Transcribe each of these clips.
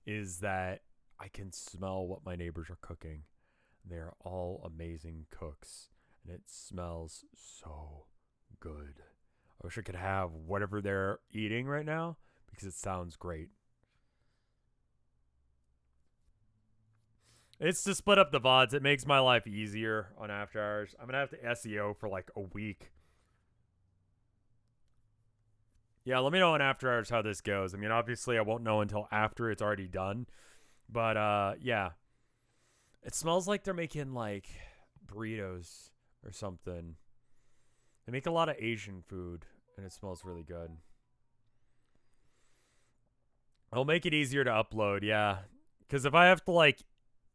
is that I can smell what my neighbors are cooking. They're all amazing cooks, and it smells so good. I wish I could have whatever they're eating right now because it sounds great. It's to split up the VODs. It makes my life easier on After Hours. I'm going to have to SEO for like a week. Yeah, let me know on After Hours how this goes. I mean, obviously, I won't know until after it's already done. But, yeah. It smells like they're making, like, burritos or something. They make a lot of Asian food, and it smells really good. It'll make it easier to upload, yeah. Because if I have to, like,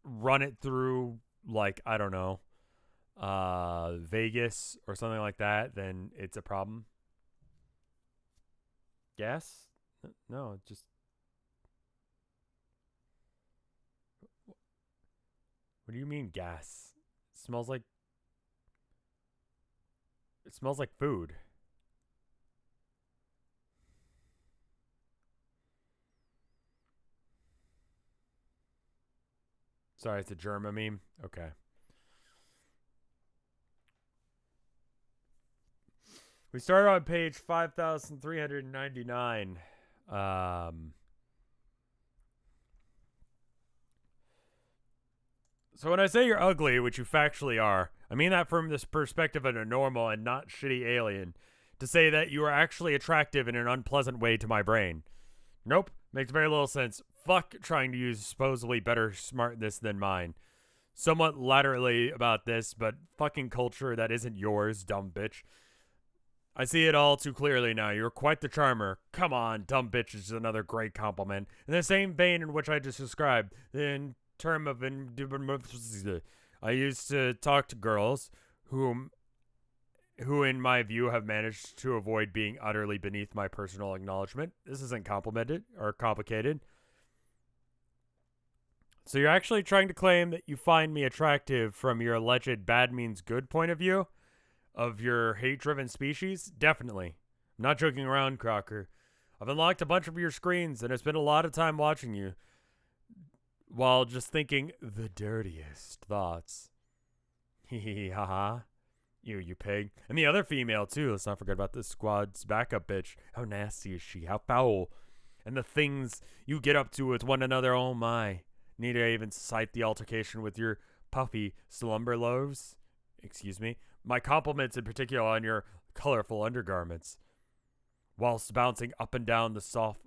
run it through, like, I don't know, Vegas or something like that, then it's a problem. Gas? No, just... What do you mean gas? It smells like... It smells like food. Sorry, it's a German meme? Okay. We started on page 5,399. So when I say you're ugly, which you factually are, I mean that from this perspective of a normal and not shitty alien. To say that you are actually attractive in an unpleasant way to my brain. Nope. Makes very little sense. Fuck trying to use supposedly better smartness than mine. Somewhat laterally about this, but fucking culture that isn't yours, dumb bitch. I see it all too clearly now. You're quite the charmer. Come on, dumb bitch is another great compliment. In the same vein in which I just described, in term of I used to talk to girls who in my view have managed to avoid being utterly beneath my personal acknowledgement. This isn't complimented or complicated. So you're actually trying to claim that you find me attractive from your alleged bad means good point of view of your hate-driven species? Definitely. I'm not joking around, Crocker. I've unlocked a bunch of your screens, and I spent a lot of time watching you while just thinking the dirtiest thoughts. Hee hee haha. You pig. And the other female, too. Let's not forget about the squad's backup bitch. How nasty is she? How foul. And the things you get up to with one another, oh my. Need I even cite the altercation with your puffy slumber loaves? Excuse me. My compliments in particular on your colorful undergarments. Whilst bouncing up and down the soft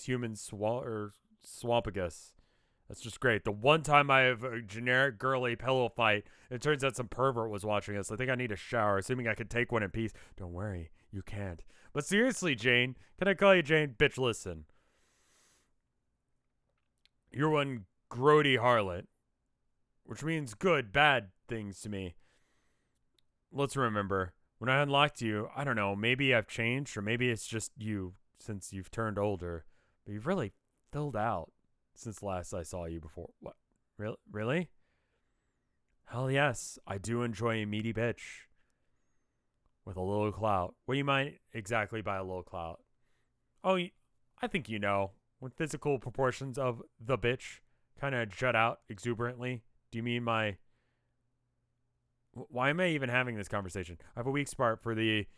human swampagus. That's just great. The one time I have a generic girly pillow fight, it turns out some pervert was watching us. I think I need a shower, assuming I could take one in peace. Don't worry, you can't. But seriously, Jane, can I call you Jane? Bitch, listen. You're one grody harlot, which means good, bad things to me. Let's remember, when I unlocked you, I don't know, maybe I've changed, or maybe it's just you since you've turned older, but you've really filled out since last I saw you before. What? Really? Hell yes, I do enjoy a meaty bitch with a little clout. What do you mind exactly by a little clout? Oh, I think you know. When physical proportions of the bitch kind of jut out exuberantly. Do you mean my... Why am I even having this conversation? I have a weak spot for the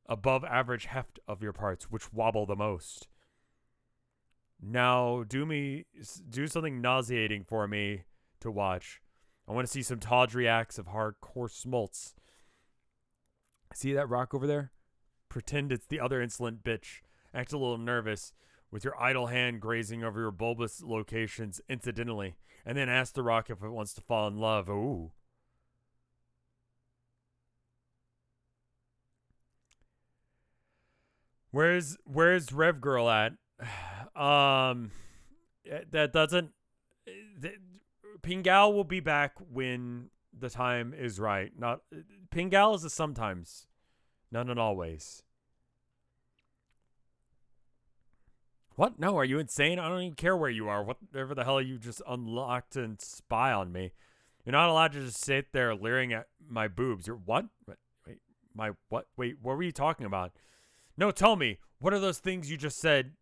above average heft of your parts, which wobble the most. Now, do something nauseating for me to watch. I want to see some tawdry acts of hardcore smolts. See that rock over there? Pretend it's the other insolent bitch. Act a little nervous with your idle hand grazing over your bulbous locations incidentally, and then ask the rock if it wants to fall in love. Ooh. Where's Rev Girl at? That doesn't... Pingal will be back when the time is right. Not Pingal is a sometimes, not an always. What? No, are you insane? I don't even care where you are. Whatever the hell you just unlocked and spy on me. You're not allowed to just sit there leering at my boobs. You're what? Wait, my what? Wait, what were you talking about? No, tell me. What are those things you just said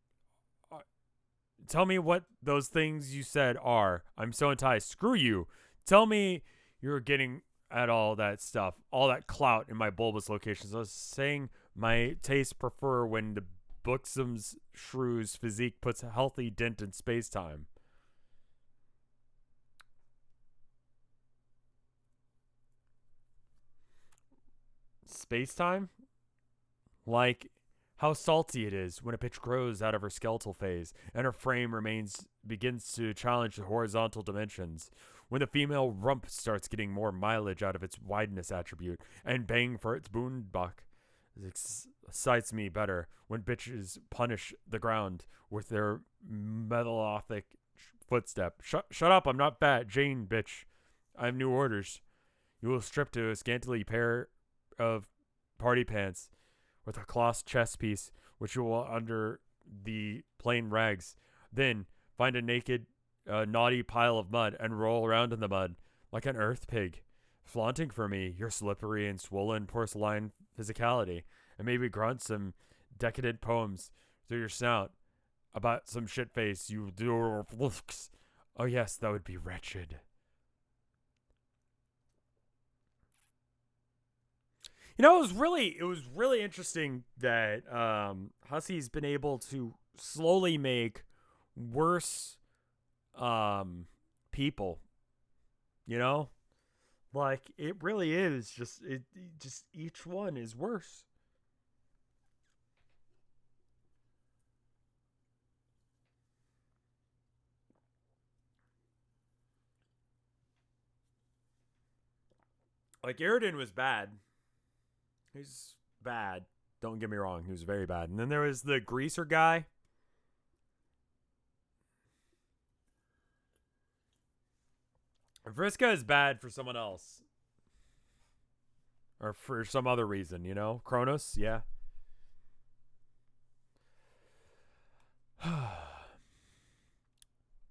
Tell me what those things you said are. I'm so enticed. Screw you. Tell me you're getting at all that stuff, all that clout in my bulbous locations. I was saying my tastes prefer when the buxom's shrew's physique puts a healthy dent in space-time. Space-time? Like how salty it is when a bitch grows out of her skeletal phase and her frame begins to challenge the horizontal dimensions. When the female rump starts getting more mileage out of its wideness attribute and bang for its boonbuck. It excites me better when bitches punish the ground with their metallothic footstep. Shut up, I'm not fat. Jane, bitch. I have new orders. You will strip to a scantily pair of party pants with a cloth chest piece, which you will under the plain rags. Then find a naked, naughty pile of mud and roll around in the mud like an earth pig, flaunting for me your slippery and swollen porcelain physicality, and maybe grunt some decadent poems through your snout about some shit face you do. Oh yes, that would be wretched. You know, it was really interesting that Hussey's been able to slowly make worse people. You know? Like it really is just each one is worse. Like Aridin was bad. He's bad. Don't get me wrong. He was very bad. And then there was the greaser guy. Vriska is bad for someone else. Or for some other reason, you know? Kronos, yeah.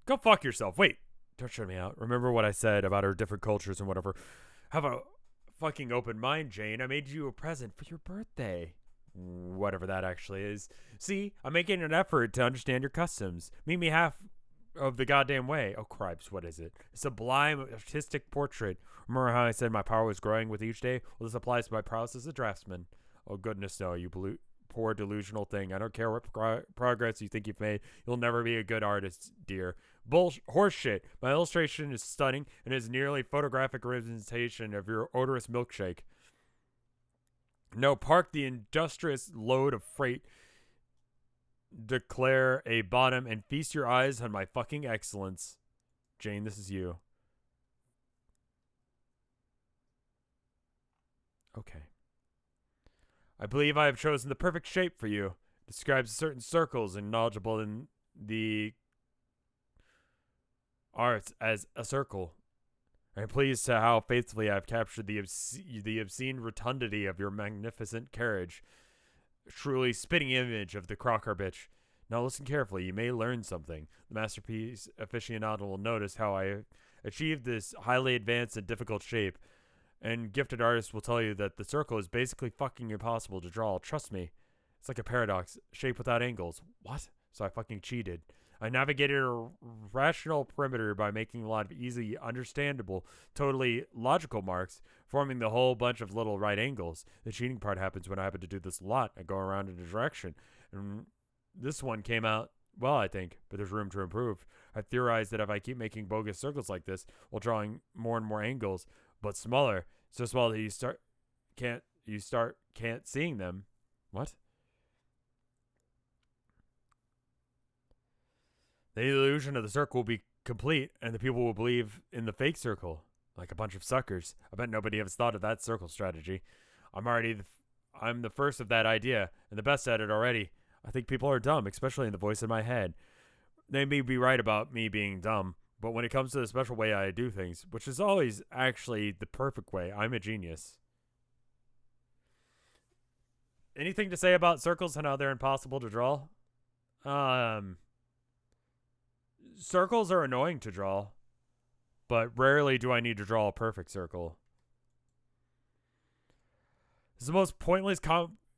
Go fuck yourself. Wait. Don't shut me out. Remember what I said about our different cultures and whatever. Have a fucking open mind, Jane. I made you a present for your birthday. Whatever that actually is. See, I'm making an effort to understand your customs. Meet me half of the goddamn way. Oh, cripes, what is it? A sublime artistic portrait. Remember how I said my power was growing with each day? Well, this applies to my prowess as a draftsman. Oh, goodness, no, you poor delusional thing. I don't care what progress you think you've made. You'll never be a good artist, dear. Horseshit. My illustration is stunning and is nearly photographic representation of your odorous milkshake. No, park the industrious load of freight. Declare a bottom and feast your eyes on my fucking excellence. Jane, this is you. Okay. I believe I have chosen the perfect shape for you. It describes certain circles and knowledgeable in the arts as a circle. I am pleased to how faithfully I have captured the obscene rotundity of your magnificent carriage. Truly spitting image of the Crocker bitch. Now listen carefully, you may learn something. The masterpiece aficionado will notice how I achieved this highly advanced and difficult shape, and gifted artists will tell you that the circle is basically fucking impossible to draw. Trust me. It's like a paradox, shape without angles. What? So I fucking cheated. I navigated a rational perimeter by making a lot of easily understandable, totally logical marks, forming the whole bunch of little right angles. The cheating part happens when I happen to do this a lot. I go around in a direction. And this one came out well, I think, but there's room to improve. I theorized that if I keep making bogus circles like this while drawing more and more angles, but smaller, so small that you can't seeing them. What? The illusion of the circle will be complete, and the people will believe in the fake circle, like a bunch of suckers. I bet nobody has thought of that circle strategy. I'm the first of that idea, and the best at it already. I think people are dumb, especially in the voice in my head. They may be right about me being dumb, but when it comes to the special way I do things, which is always actually the perfect way, I'm a genius. Anything to say about circles and how they're impossible to draw? Circles are annoying to draw, but rarely do I need to draw a perfect circle. This is the most pointless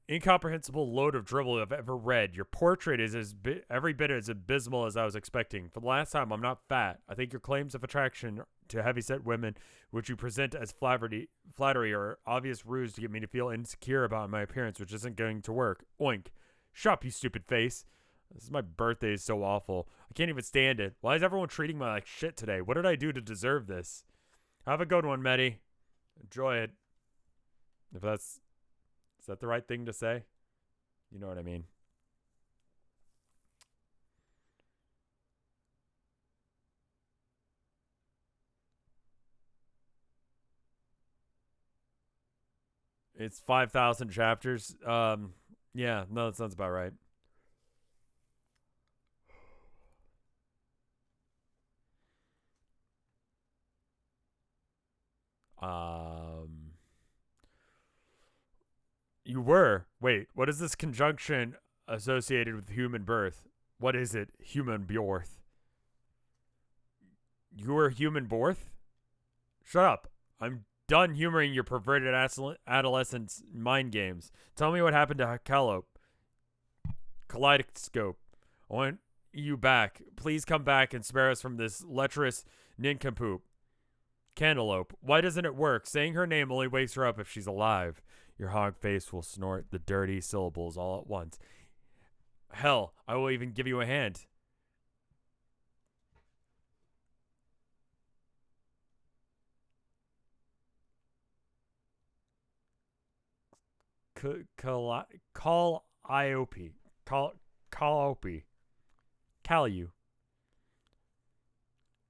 incomprehensible load of dribble I've ever read. Your portrait is every bit as abysmal as I was expecting. For the last time, I'm not fat. I think your claims of attraction to heavyset women, which you present as flattery are obvious ruse to get me to feel insecure about my appearance, which isn't going to work. Oink. Shut up, you stupid face. This is my birthday is so awful. I can't even stand it. Why is everyone treating me like shit today? What did I do to deserve this? Have a good one, Medi. Enjoy it. If that's... Is that the right thing to say? You know what I mean. It's 5,000 chapters. Yeah, no, that sounds about right. You were. Wait, what is this conjunction associated with human birth? What is it? Human birth. You were human birth? Shut up. I'm done humoring your perverted adolescent mind games. Tell me what happened to Kaleidoscope. I want you back. Please come back and spare us from this lecherous nincompoop. Cantaloupe. Why doesn't it work? Saying her name only wakes her up if she's alive. Your hog face will snort the dirty syllables all at once. Hell, I will even give you a hand. Calliope. Calliope.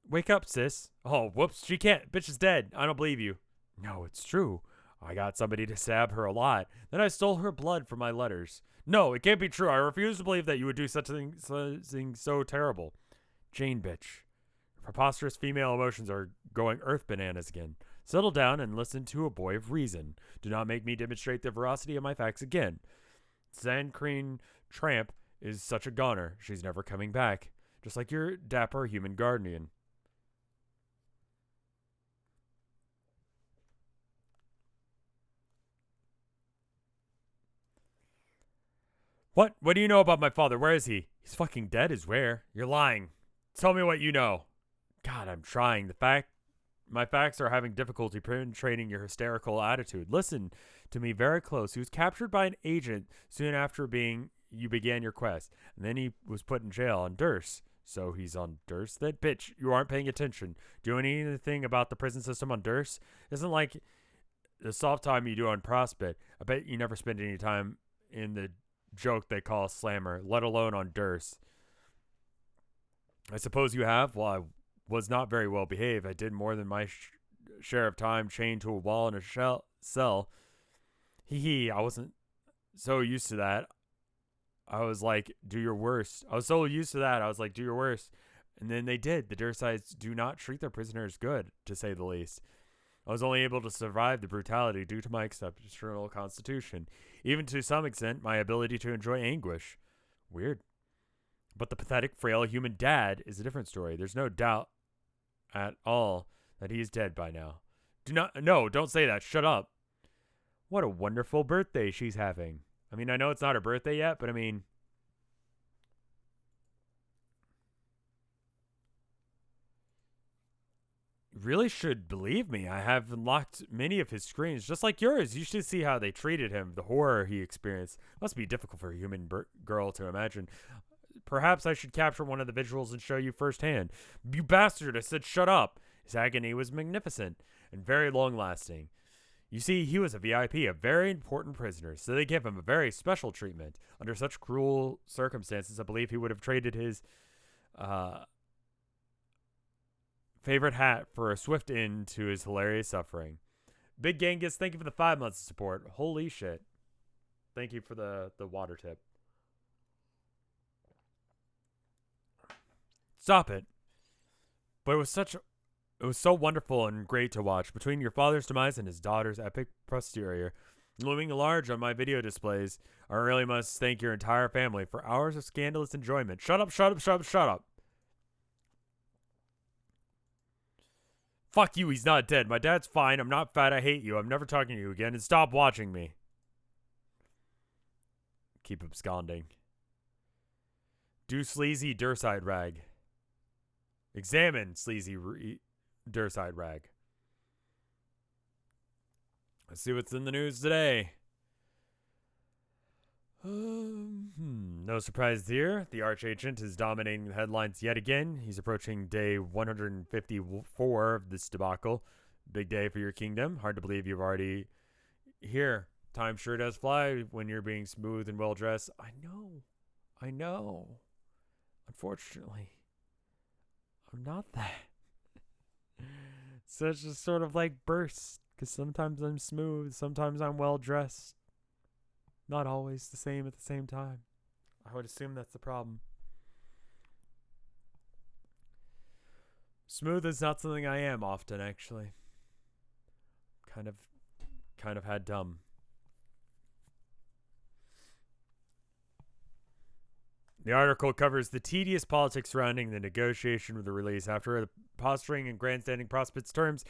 Wake up, sis. Oh, whoops, she can't. Bitch is dead. I don't believe you. No, it's true. I got somebody to stab her a lot. Then I stole her blood from my letters. No, it can't be true. I refuse to believe that you would do such a thing so terrible. Jane, bitch. Preposterous female emotions are going earth bananas again. Settle down and listen to a boy of reason. Do not make me demonstrate the veracity of my facts again. Sand Cream Tramp is such a goner. She's never coming back. Just like your dapper human guardian. What? What do you know about my father? Where is he? He's fucking dead is where. You're lying. Tell me what you know. God, I'm trying. My facts are having difficulty penetrating your hysterical attitude. Listen to me very close. He was captured by an agent soon after you began your quest, and then he was put in jail on Durst. So he's on Durst? That bitch, you aren't paying attention. Do you know anything about the prison system on Durst? Isn't like the soft time you do on Prospect. I bet you never spend any time in the joke they call Slammer, let alone on Durst. I suppose you have? Well, I was not very well behaved. I did more than my share of time chained to a wall in a cell. I wasn't so used to that. I was like, do your worst. I was so used to that. I was like, do your worst. And then they did. The Dursites do not treat their prisoners good, to say the least. I was only able to survive the brutality due to my exceptional constitution. Even to some extent, my ability to enjoy anguish. Weird. But the pathetic, frail human dad is a different story. There's no doubt at all that he's dead by now. Don't say that. Shut up. What a wonderful birthday she's having. I mean, I know it's not her birthday yet, but I mean... You really should believe me. I have unlocked many of his screens, just like yours. You should see how they treated him, the horror he experienced. Must be difficult for a human girl to imagine. Perhaps I should capture one of the visuals and show you firsthand. You bastard, I said shut up. His agony was magnificent and very long-lasting. You see, he was a VIP, a very important prisoner, so they gave him a very special treatment. Under such cruel circumstances, I believe he would have traded his favorite hat for a swift end to his hilarious suffering. Big Genghis, thank you for the 5 months of support. Holy shit. Thank you for the water tip. Stop it. But it was so wonderful and great to watch. Between your father's demise and his daughter's epic posterior, looming large on my video displays, I really must thank your entire family for hours of scandalous enjoyment. Shut up, shut up, shut up, shut up. Fuck you, he's not dead. My dad's fine. I'm not fat. I hate you. I'm never talking to you again. And stop watching me. keep absconding. Do sleazy Durside rag. Examine sleazy Durside rag. Let's see what's in the news today. No surprise here. The Archagent is dominating the headlines yet again. He's approaching day 154 of this debacle. Big day for your kingdom. Hard to believe you've already here. Time sure does fly when you're being smooth and well dressed. I know. Unfortunately, I'm not that. So it's just sort of like bursts. Because sometimes I'm smooth, sometimes I'm well dressed. Not always the same at the same time. I would assume that's the problem. Smooth is not something I am often, actually. Kind of had dumb. The article covers the tedious politics surrounding the negotiation of the release after the posturing and grandstanding prospects terms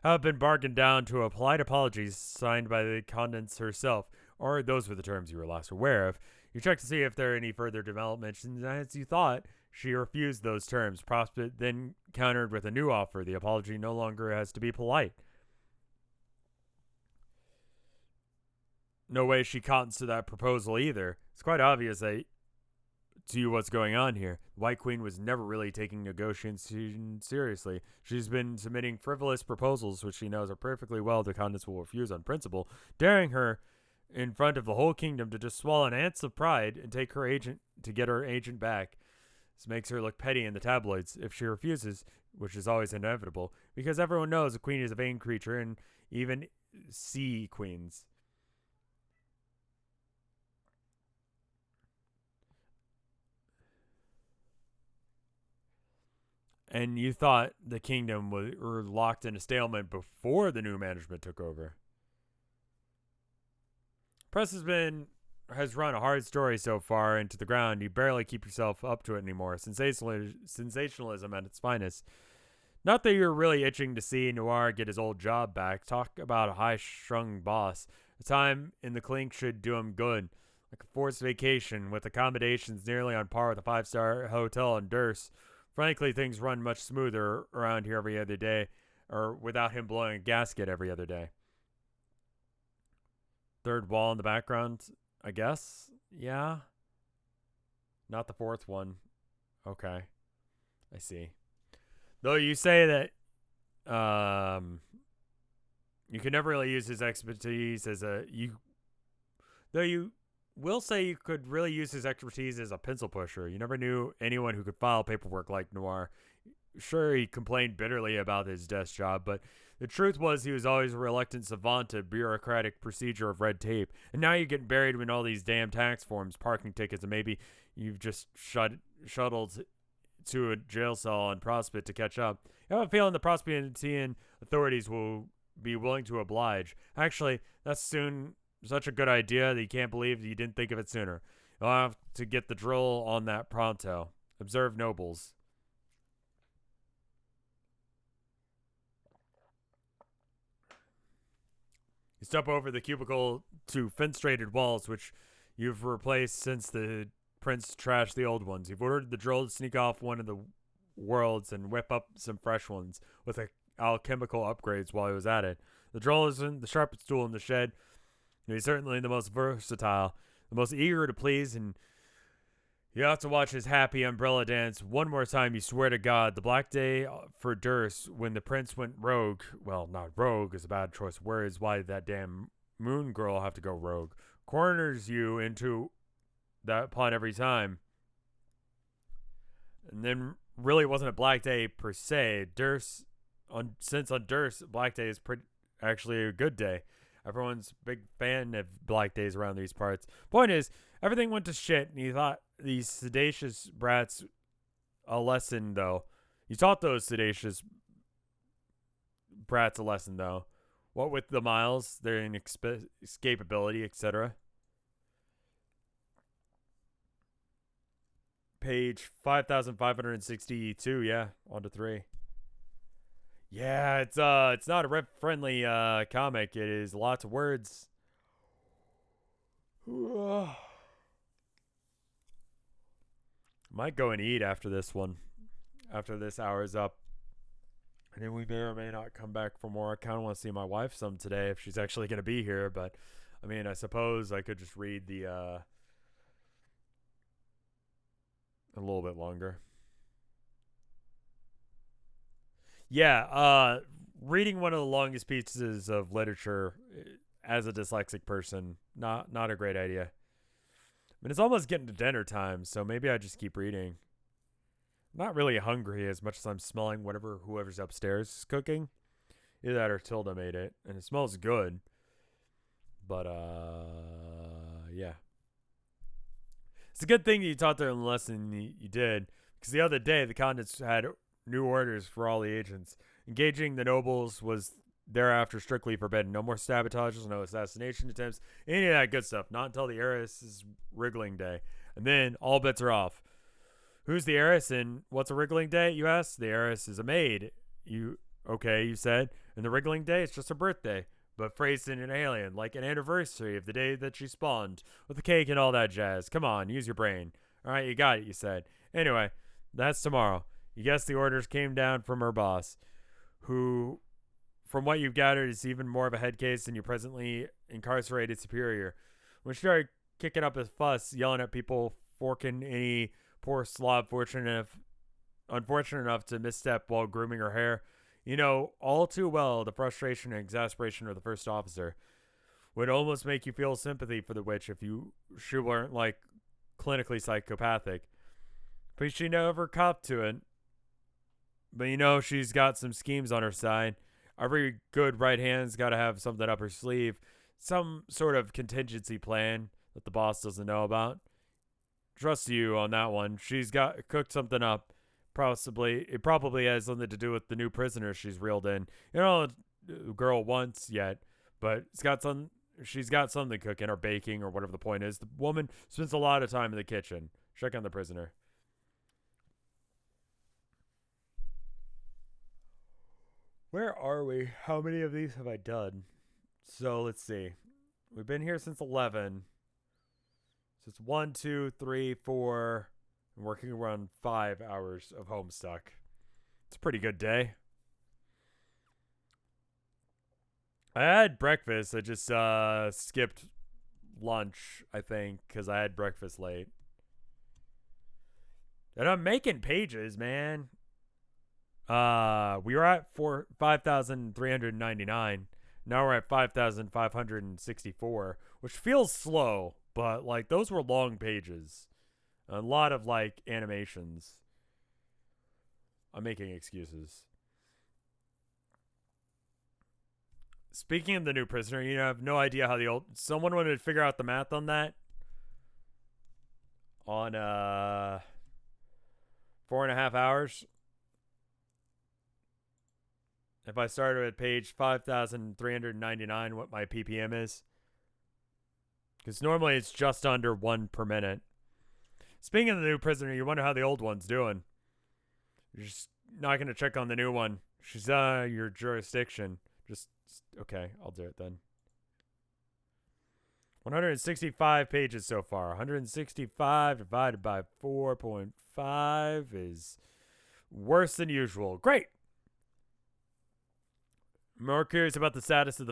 have been bargained down to a polite apology signed by the condense herself, or those were the terms you were last aware of. You checked to see if there are any further developments, and as you thought, she refused those terms. Prospect then countered with a new offer. The apology no longer has to be polite. No way she cottons to that proposal either. It's quite obvious to you what's going on here. The White Queen was never really taking negotiations seriously. She's been submitting frivolous proposals, which she knows are perfectly well the Condents will refuse on principle, daring her in front of the whole kingdom to just swallow an ounce of pride and take her agent to get her agent back. This makes her look petty in the tabloids if she refuses, which is always inevitable, because everyone knows a queen is a vain creature, and even sea queens. And you thought the kingdom were locked in a stalemate before the new management took over. Press has run a hard story so far into the ground. You barely keep yourself up to it anymore. Sensationalism at its finest. Not that you're really itching to see Noir get his old job back. Talk about a high-strung boss. A time in the clink should do him good. Like a forced vacation with accommodations nearly on par with a 5-star hotel in Durst. Frankly, things run much smoother around here every other day, or without him blowing a gasket every other day. Third wall in the background, I guess? Yeah. Not the fourth one. Okay. I see. Though you say that you can never really use his expertise as though you will say you could really use his expertise as a pencil pusher. You never knew anyone who could file paperwork like Noir. Sure, he complained bitterly about his desk job, but the truth was he was always a reluctant savant to bureaucratic procedure of red tape. And now you're getting buried in all these damn tax forms, parking tickets, and maybe you've just shuttled to a jail cell on Prospect to catch up. I have a feeling the Prospectian authorities will be willing to oblige. Actually, that's such a good idea that you can't believe you didn't think of it sooner. You'll have to get the drill on that pronto. Observe nobles. You step over the cubicle to fenestrated walls, which you've replaced since the prince trashed the old ones. You've ordered the drill to sneak off one of the worlds and whip up some fresh ones with alchemical upgrades while he was at it. The drill isn't the sharpest tool in the shed. He's certainly the most versatile, the most eager to please, and you have to watch his happy umbrella dance one more time, you swear to God. The black day for Durst, when the prince went rogue. Well, not rogue is a bad choice of words. Why did that damn moon girl have to go rogue? Corners you into that plot every time. And then really wasn't a black day per se. Since on Durst, black day is actually a good day. Everyone's a big fan of black days around these parts. Point is, everything went to shit, and he thought these sedacious brats a lesson, though. You taught those sedacious brats a lesson, though. What with the miles, their escapability, etc. Page 5,562, yeah, on to 3. Yeah, it's not a rep-friendly comic. It is lots of words. Might go and eat after this one. After this hour is up. And then we may or may not come back for more. I kind of want to see my wife some today if she's actually going to be here. But, I mean, I suppose I could just read the, a little bit longer. Yeah, reading one of the longest pieces of literature as a dyslexic person, not a great idea. I mean, it's almost getting to dinner time, so maybe I just keep reading. I'm not really hungry as much as I'm smelling whoever's upstairs is cooking. Either that or Tilda made it, and it smells good. But, yeah. It's a good thing you taught there in the lesson you did, because the other day the Condits had new orders for all the agents. Engaging the nobles was thereafter strictly forbidden. No more sabotages, no assassination attempts, any of that good stuff. Not until the heiress's wriggling day. And then all bets are off. Who's the heiress and what's a wriggling day, you asked? The heiress is a maid. You said. And the wriggling day, it's just her birthday, but phrased in an alien, like an anniversary of the day that she spawned, with the cake and all that jazz. Come on, use your brain. All right, you got it, you said. Anyway, that's tomorrow. You guess the orders came down from her boss, who, from what you've gathered, is even more of a head case than your presently incarcerated superior. When she started kicking up a fuss, yelling at people, forking any poor slob unfortunate enough to misstep while grooming her hair, you know all too well the frustration and exasperation of the first officer. Would almost make you feel sympathy for the witch if she weren't, like, clinically psychopathic. But she never copped to it. But you know she's got some schemes on her side. Every good right hand's got to have something up her sleeve. Some sort of contingency plan that the boss doesn't know about. Trust you on that one. She's got cooked something up. It probably has something to do with the new prisoner she's reeled in. You know, the girl wants yet, but she's got something cooking or baking or whatever the point is. The woman spends a lot of time in the kitchen. Check on the prisoner. Where are we? How many of these have I done? So let's see. We've been here since 11. So it's 1, 2, 3, 4. I'm working around 5 hours of Homestuck. It's a pretty good day. I had breakfast. I just skipped lunch, I think, because I had breakfast late. And I'm making pages, man. We were at 5,399. Now we're at 5,564, which feels slow, but like those were long pages. A lot of like animations. I'm making excuses. Speaking of the new prisoner, you know, I have no idea how someone wanted to figure out the math on that. On 4.5 hours. If I started at page 5,399, what my ppm is. Because normally it's just under 1 per minute. Speaking of the new prisoner, you wonder how the old one's doing. You're just not going to check on the new one. She's your jurisdiction. Okay, I'll do it then. 165 pages so far. 165 divided by 4.5 is worse than usual. Great. More curious about the status of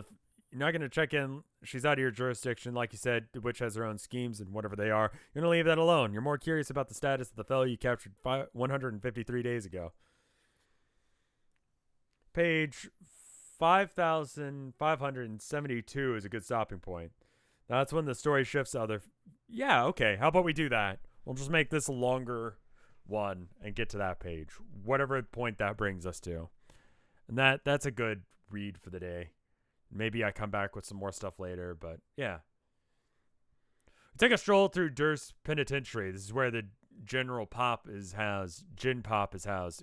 you're not going to check in. She's out of your jurisdiction. Like you said, the witch has her own schemes and whatever they are. You're going to leave that alone. You're more curious about the status of the fellow you captured 153 days ago. Page 5,572 is a good stopping point. That's when the story shifts to other... Yeah, okay. How about we do that? We'll just make this a longer one and get to that page. Whatever point that brings us to. And that's a good read for the day. Maybe I come back with some more stuff later, but yeah. Take a stroll through Durst Penitentiary. This is where the Gin Pop is housed.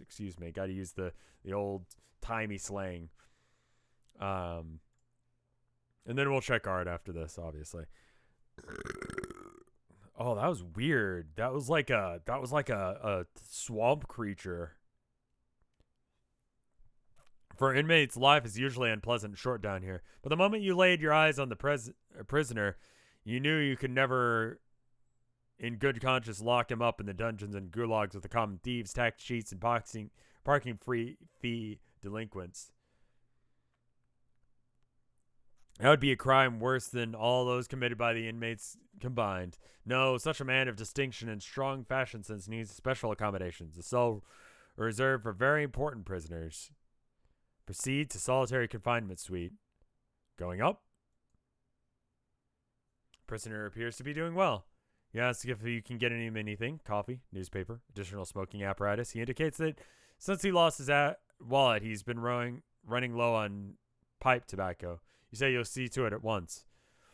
Excuse me. Got to use the old timey slang. And then we'll check art after this, obviously. Oh, that was weird. That was like a swamp creature. For inmates, life is usually unpleasant and short down here. But the moment you laid your eyes on the prisoner, you knew you could never in good conscience lock him up in the dungeons and gulags with the common thieves, tax cheats, and parking free fee delinquents. That would be a crime worse than all those committed by the inmates combined. No, such a man of distinction and strong fashion sense needs special accommodations. A cell reserved for very important prisoners. Proceed to solitary confinement suite. Going up. Prisoner appears to be doing well. He asks if you can get him anything: coffee, newspaper, additional smoking apparatus. He indicates that since he lost his wallet, he's been running low on pipe tobacco. You say you'll see to it at once.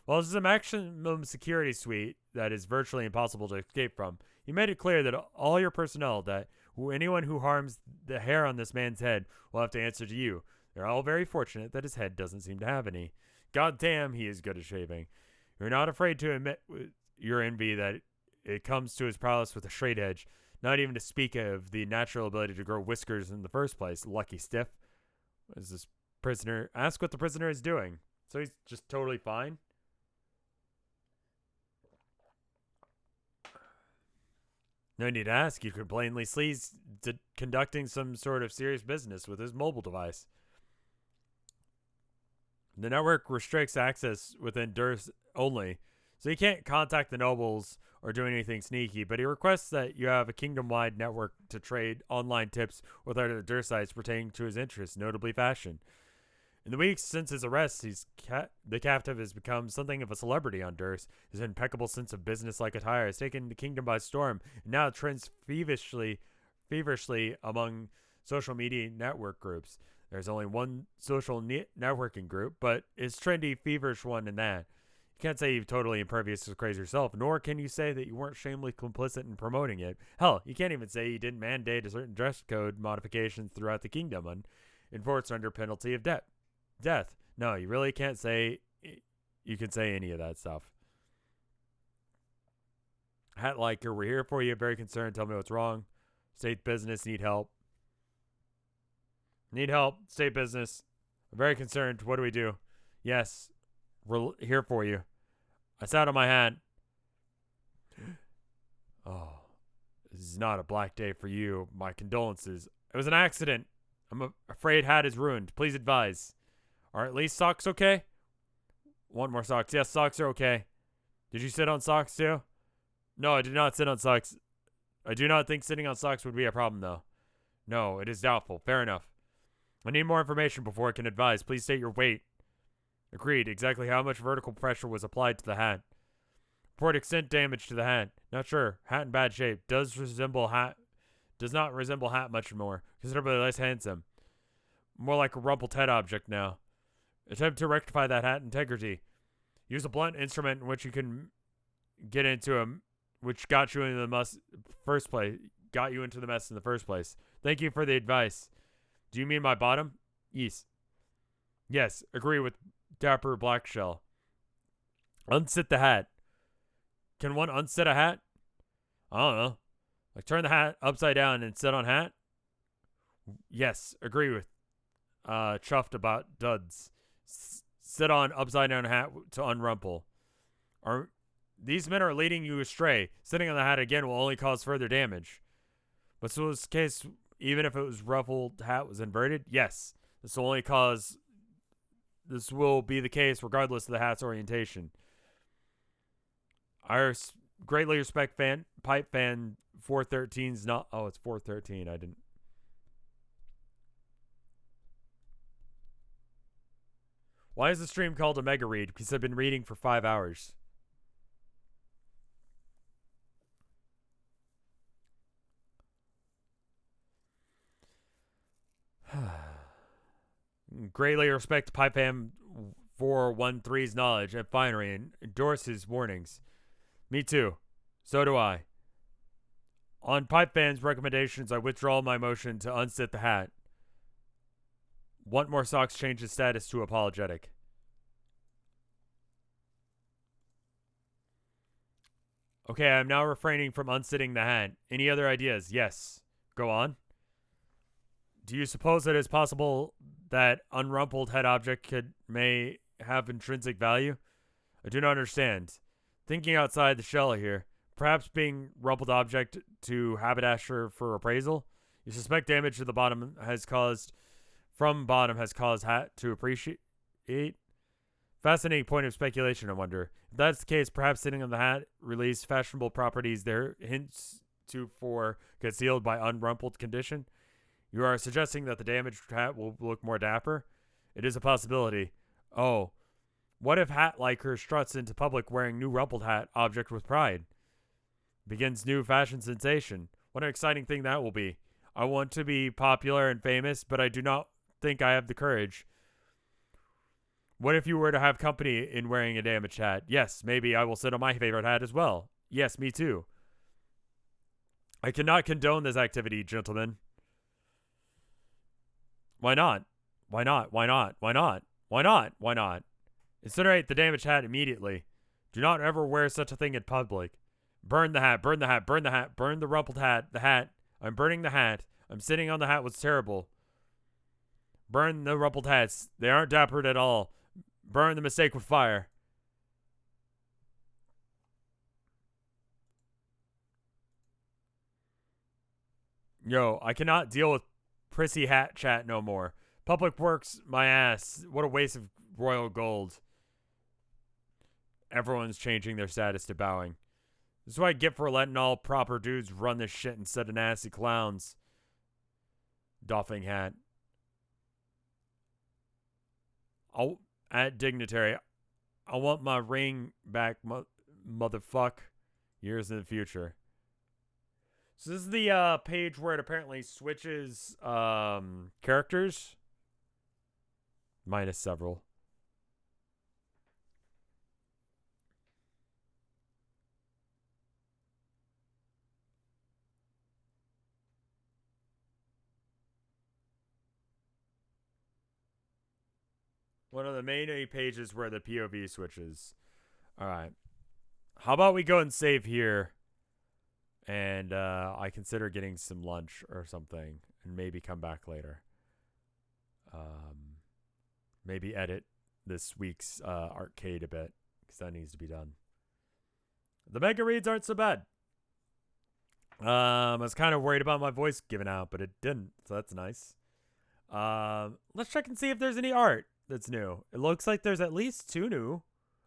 Well, this is a maximum security suite that is virtually impossible to escape from. You made it clear that all your personnel, that anyone who harms the hair on this man's head, will have to answer to you. They're all very fortunate that his head doesn't seem to have any. God damn, he is good at shaving. You're not afraid to admit with your envy that it comes to his prowess with a straight edge, not even to speak of the natural ability to grow whiskers in the first place. Lucky stiff. What is this prisoner? Ask what the prisoner is doing. So he's just totally fine? No need to ask. You could plainly see he's conducting some sort of serious business with his mobile device. The network restricts access within Durst only, so you can't contact the nobles or do anything sneaky, but he requests that you have a kingdom-wide network to trade online tips with other Durst sites pertaining to his interests, notably fashion. In the weeks since his arrest, the captive has become something of a celebrity on Durst. His impeccable sense of business-like attire has taken the kingdom by storm, and now trends feverishly among social media network groups. There's only one social networking group, but it's trendy, feverish one in that. You can't say you're totally impervious to the craze yourself, nor can you say that you weren't shamelessly complicit in promoting it. Hell, you can't even say you didn't mandate a certain dress code modifications throughout the kingdom, enforced under penalty of death. No, you really can't say you can say any of that stuff. Hat liker, we're here for you. Very concerned. Tell me what's wrong. State business. Need help. Need help. State business. I'm very concerned. What do we do? Yes, we're here for you. I sat on my hat. Oh, this is not a black day for you. My condolences. It was an accident. I'm afraid hat is ruined. Please advise. Are at least socks okay? Want more socks? Yes, socks are okay. Did you sit on socks too? No, I did not sit on socks. I do not think sitting on socks would be a problem, though. No, it is doubtful. Fair enough. I need more information before I can advise. Please state your weight. Agreed. Exactly how much vertical pressure was applied to the hat. Report extent damage to the hat. Not sure. Hat in bad shape. Does not resemble hat much more. Considerably less handsome. More like a rumpled head object now. Attempt to rectify that hat integrity. Use a blunt instrument in which you can get into which got you into the mess in the first place. Thank you for the advice. Do you mean my bottom? Yes. Yes, agree with Dapper Blackshell. Unsit the hat. Can one unsit a hat? I don't know. Like turn the hat upside down and sit on hat? Yes, agree with chuffed about duds. Sit on upside down hat to unrumple. These men are leading you astray. Sitting on the hat again will only cause further damage. But so this case, even if it was ruffled hat was inverted, yes, this will be the case regardless of the hat's orientation. I greatly respect Pipe Fan 413's not. Oh, it's 413. I didn't. Why is the stream called a MegaRead? Because I've been reading for 5 hours. Greatly respect Pipefam 413's knowledge and finery and endorse his warnings. Me too. So do I. On Pipefam's recommendations, I withdraw my motion to unsit the hat. Want more socks changes status to apologetic. Okay, I'm now refraining from unsitting the hat. Any other ideas? Yes. Go on. Do you suppose it is possible that unrumpled head object may have intrinsic value? I do not understand. Thinking outside the shell here. perhaps being rumpled object to haberdasher for appraisal. You suspect damage to the bottom has caused hat to appreciate. Fascinating point of speculation, I wonder. If that's the case, perhaps sitting on the hat release fashionable properties there hints to for concealed by unrumpled condition. You are suggesting that the damaged hat will look more dapper? It is a possibility. Oh. What if hat liker struts into public wearing new rumpled hat object with pride? Begins new fashion sensation. What an exciting thing that will be. I want to be popular and famous, but I do not think I have the courage. What if you were to have company in wearing a damaged hat? Yes, maybe I will sit on my favorite hat as well. Yes, me too. I cannot condone this activity, gentlemen. Why not? Why not? Why not? Why not? Why not? Why not? Incinerate the damaged hat immediately. Do not ever wear such a thing in public. Burn the hat, burn the hat, burn the hat, burn the rumpled hat, the hat. I'm burning the hat. I'm sitting on the hat was terrible. Burn the rumpled hats. They aren't dappered at all. Burn the mistake with fire. Yo, I cannot deal with prissy hat chat no more. Public works, my ass. What a waste of royal gold. Everyone's changing their status to bowing. This is what I get for letting all proper dudes run this shit instead of nasty clowns. Doffing hat. At dignitary, I want my ring back, motherfuck. Years in the future. So this is the page where it apparently switches characters. Minus several. One of the main pages where the POV switches. Alright. How about we go and save here? And I consider getting some lunch or something. And maybe come back later. Maybe edit this week's arcade a bit. Because that needs to be done. The mega reads aren't so bad. I was kind of worried about my voice giving out, but it didn't. So that's nice. Let's check and see if there's any art that's new. It looks like there's at least 2 new.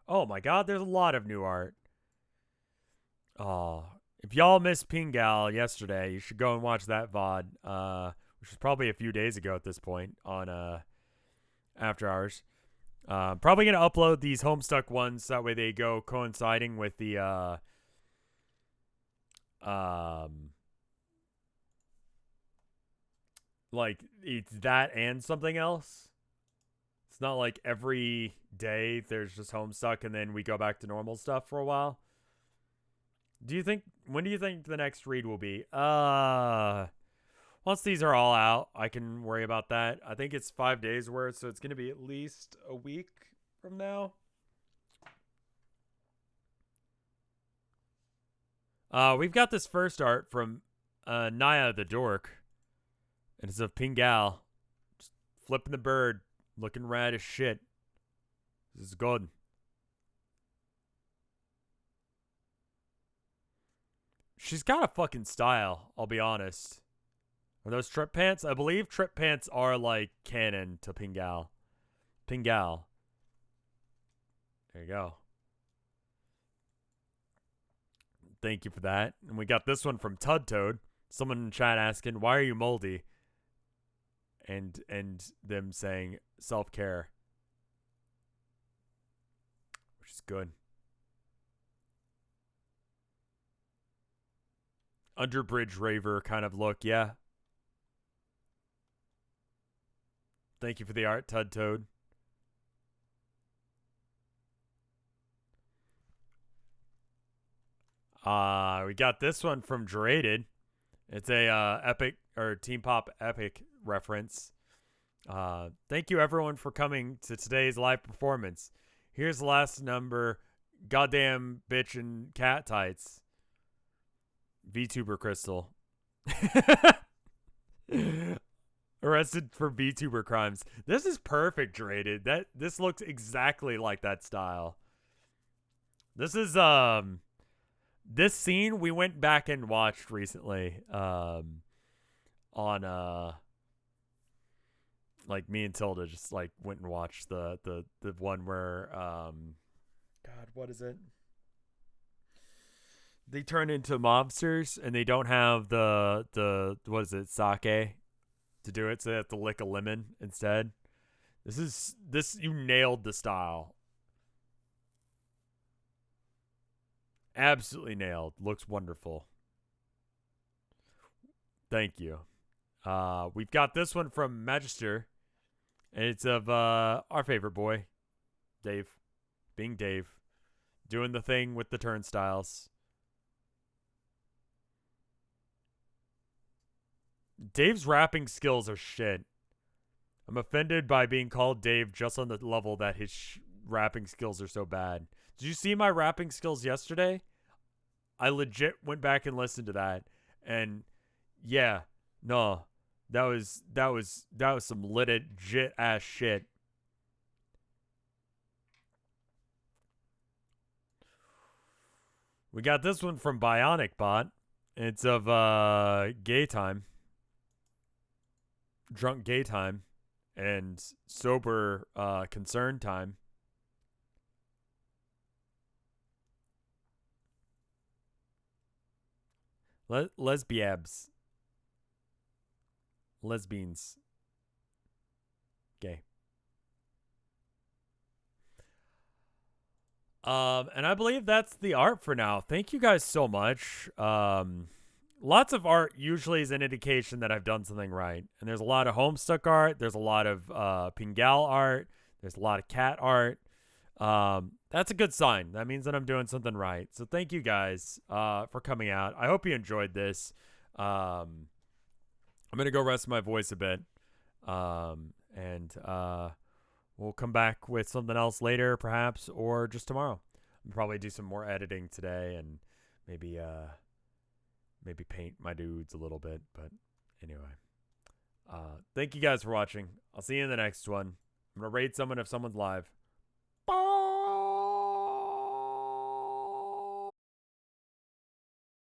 Oh my god, there's a lot of new art. Oh, if y'all missed Pingal yesterday, you should go and watch that VOD, which was probably a few days ago at this point on After Hours. Probably going to upload these Homestuck ones, that way they go coinciding with the like it's that and something else. It's not like every day there's just Homestuck and then we go back to normal stuff for a while. When do you think the next read will be? Once these are all out, I can worry about that. I think it's 5 days worth, so it's going to be at least a week from now. We've got this first art from Naya the Dork. And it's of Pingal. Just flipping the bird. Looking rad as shit. This is good. She's got a fucking style, I'll be honest. Are those trip pants? I believe trip pants are like canon to Pingal. Pingal. There you go. Thank you for that. And we got this one from Tud Toad. Someone in chat asking, why are you moldy? And them saying self-care. Which is good. Underbridge raver kind of look, yeah. Thank you for the art, Tud Toad. We got this one from Jerated. It's a epic or Team Pop epic reference. Thank you everyone for coming to today's live performance. Here's the last number. Goddamn bitch and cat tights. VTuber Crystal. Arrested for VTuber crimes. This is perfect, Jerated. This looks exactly like that style. This is This scene we went back and watched recently. On like me and Tilda just like went and watched the one where God, what is it? They turn into mobsters and they don't have the what is it, sake to do it, so they have to lick a lemon instead. This you nailed the style. Absolutely nailed. Looks wonderful. Thank you. We've got this one from Magister, and it's of our favorite boy, Dave, being Dave, doing the thing with the turnstiles. Dave's rapping skills are shit. I'm offended by being called Dave just on the level that his rapping skills are so bad. Did you see my rapping skills yesterday? I legit went back and listened to that, and yeah, no, that was some legit ass shit. We got this one from Bionic Bot. It's of gay time, drunk gay time, and sober concern time. Lesbiabs. Lesbians. Gay. And I believe that's the art for now. Thank you guys so much. Lots of art usually is an indication that I've done something right. And there's a lot of Homestuck art. There's a lot of Pingal art. There's a lot of cat art. That's a good sign. That means that I'm doing something right. So thank you guys for coming out. I hope you enjoyed this. I'm going to go rest my voice a bit. And we'll come back with something else later, perhaps, or just tomorrow. I'll probably do some more editing today and maybe paint my dudes a little bit. But anyway, thank you guys for watching. I'll see you in the next one. I'm going to raid someone if someone's live.